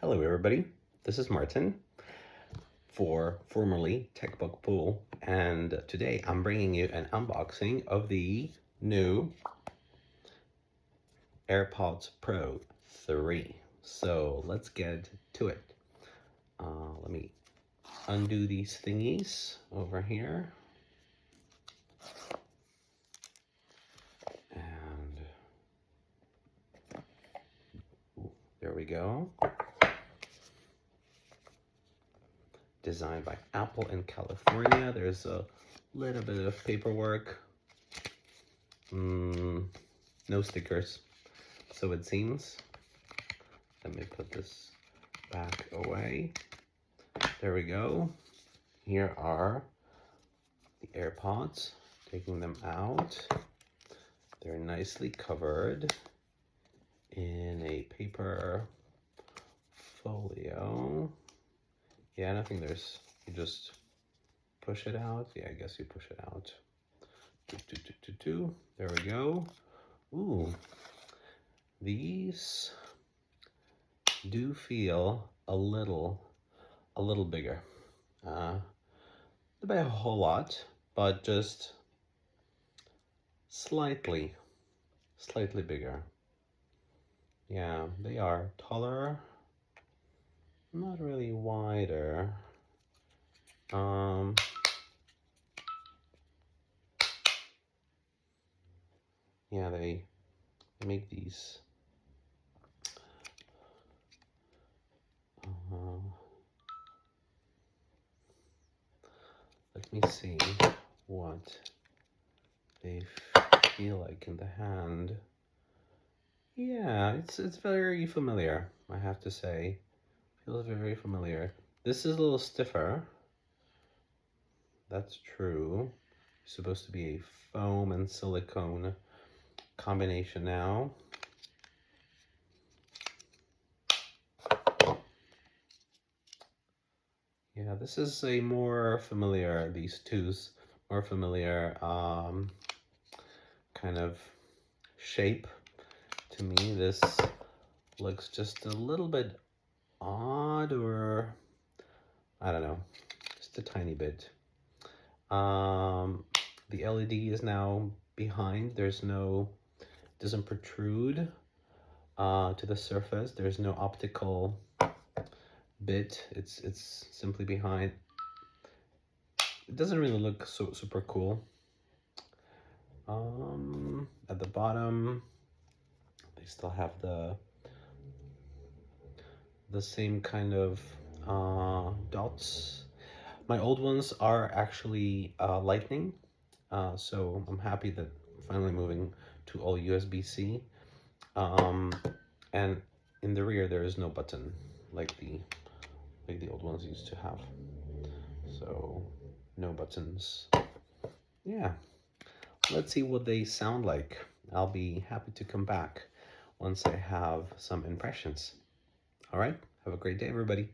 Hello everybody, this is Martin for formerly TechBook Pool, and today I'm bringing you an unboxing of the new AirPods Pro 3. So let's get to it. Let me undo these thingies over here. And there we go. Designed by Apple in California. There's a little bit of paperwork. No stickers, so it seems. Let me put this back away. There we go. Here are the AirPods. Taking them out. They're nicely covered in a paper folio. Yeah, I don't think there's, you just push it out. Yeah, I guess you push it out. There we go. Ooh, these do feel a little bigger. Not by a whole lot, but just slightly bigger. Yeah, they are taller. Not really wider. Yeah, they make these let me see what they feel like in the hand. Yeah, it's very familiar, I have to say. Feels very familiar. This is a little stiffer. That's true. It's supposed to be a foam and silicone combination now. Yeah, this is a more familiar, these two's more familiar kind of shape to me. This looks just a little bit odd, or I don't know, just a tiny bit. The LED is now behind. There's no, doesn't protrude to the surface. There's no optical bit. It's simply behind. It doesn't really look super cool. At the bottom, they still have the same kind of dots. My old ones are actually lightning, so I'm happy that I'm finally moving to all USB-C. And in the rear there is no button like the old ones used to have. So no buttons. Yeah, let's see what they sound like. I'll be happy to come back once I have some impressions. All right, have a great day, everybody.